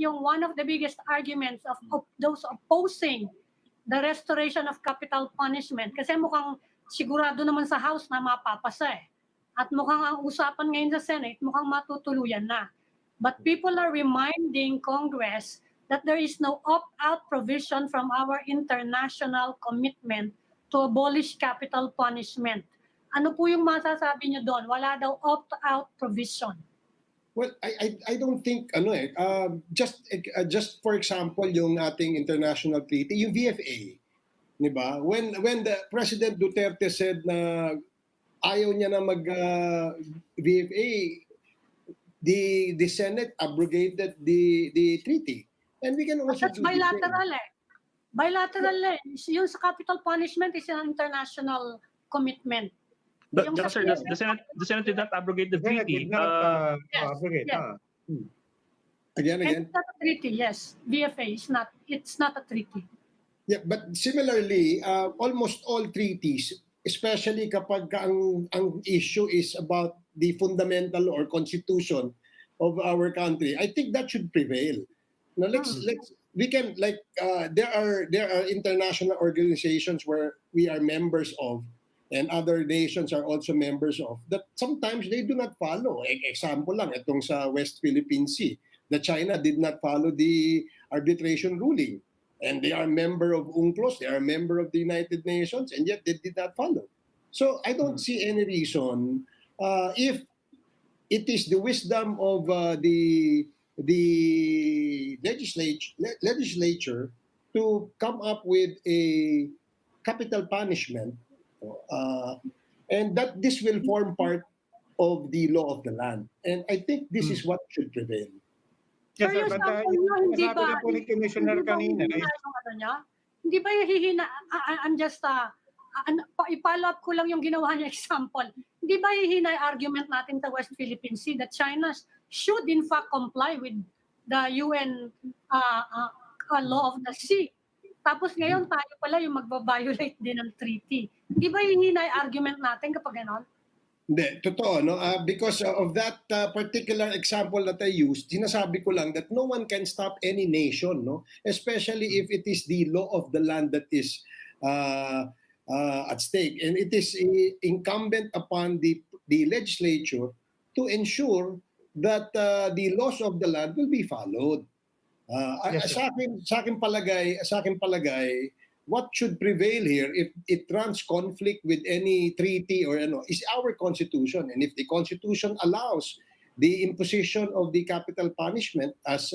yung one of the biggest arguments of those opposing the restoration of capital punishment, kasi mukhang sigurado naman sa House na mapapasa eh. At mukhang ang usapan ngayon sa Senate, mukhang matutuluyan na. But people are reminding Congress that there is no opt-out provision from our international commitment to abolish capital punishment. Ano po yung masasabi niyo doon? Wala daw opt-out provision. Well, I don't think just for example yung ating international treaty, yung VFA, 'di ba? When the President Duterte said na ayaw niya na mag VFA, the Senate abrogated the treaty. And we can also That's bilateral eh. Bilateral eh. Yung sa capital punishment is an international commitment. Sir, the Senate did not abrogate the treaty. Yes. Again. It's not a treaty, yes. VFA is not. It's not a treaty. Yeah, but similarly, almost all treaties, especially kapag ang issue is about the fundamental or constitution of our country, I think that should prevail. Now we can there are international organizations where we are members of, and other nations are also members of, that sometimes they do not follow. Example lang, itong sa West Philippine Sea, the China did not follow the arbitration ruling. And they are member of UNCLOS, they are member of the United Nations, and yet they did not follow. So I don't see any reason, if it is the wisdom of the legislature to come up with a capital punishment, and that this will form part of the law of the land. And I think this is what should prevail. Yes, sir, but hindi sabi na po ni Commissioner kanina. Hindi ba yung hihina, I'm just, i-follow up ko lang yung ginawa niya example. Hindi ba hihina yung argument natin sa West Philippine Sea that China should in fact comply with the UN law of the sea? Tapos ngayon tayo pala yung magbabiolate din ng treaty. Di ba hihina yung argument natin kapag gano'n? Hindi, totoo, no? Because of that particular example that I used, sinasabi ko lang that no one can stop any nation, no? Especially if it is the law of the land that is at stake. And it is incumbent upon the legislature to ensure that the laws of the land will be followed. Yes, sa akin palagay, what should prevail here, if it runs conflict with any treaty or is our constitution. And if the constitution allows the imposition of the capital punishment as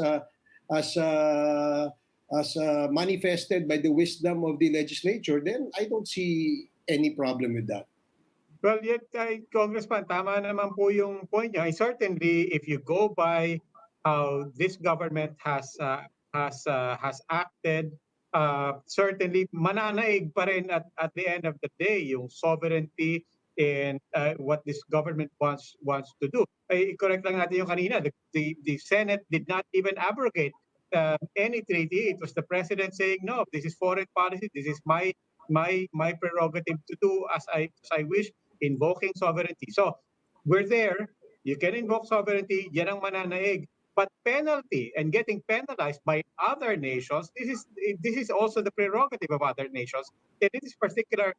manifested by the wisdom of the legislature, then I don't see any problem with that. Well, yet, Congressman, tama naman po yung point niya. Certainly, if you go by how this government has acted, certainly mananaig pa rin at the end of the day yung sovereignty and what this government wants to do. Correct lang natin yung kanina. The Senate did not even abrogate any treaty. It was the president saying, no, this is foreign policy. This is my prerogative to do as I wish, invoking sovereignty. So we're there. You can invoke sovereignty. Yan ang mananaig. But penalty and getting penalized by other nations, this is also the prerogative of other nations. And in this particular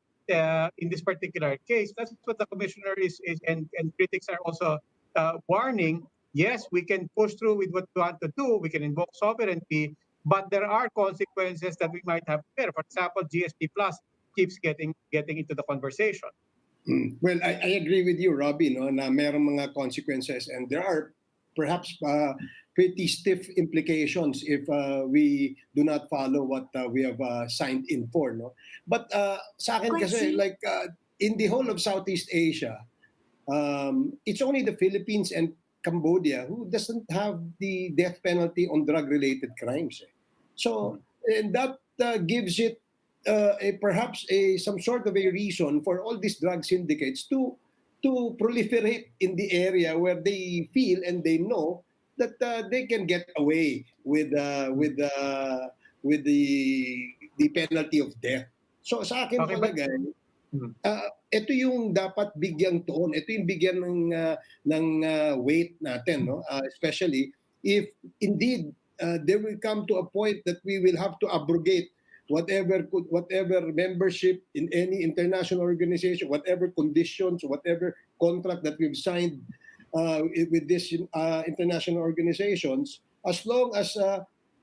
case, that's what the commissioner is and critics are also warning. Yes, we can push through with what we want to do. We can invoke sovereignty, but there are consequences that we might have there. For example, GSP Plus keeps getting into the conversation. Well, I agree with you, Robbie, no, na merong mga consequences, and there are perhaps pretty stiff implications if we do not follow what we have signed in for, no? But sa akin kasi, in the whole of Southeast Asia, it's only the Philippines and Cambodia who doesn't have the death penalty on drug-related crimes. So, and that gives it perhaps some sort of a reason for all these drug syndicates to proliferate in the area where they feel and they know that they can get away with the penalty of death. So sa akin palagay, ito yung dapat bigyang tuon, ito yung bigyan ng weight natin, no? Especially if indeed there will come to a point that we will have to abrogate whatever membership in any international organization, whatever conditions, whatever contract that we've signed with these international organizations, as long as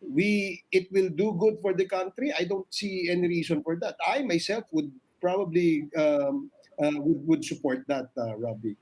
it will do good for the country. I don't see any reason for that. I myself would probably would support that, Robbie.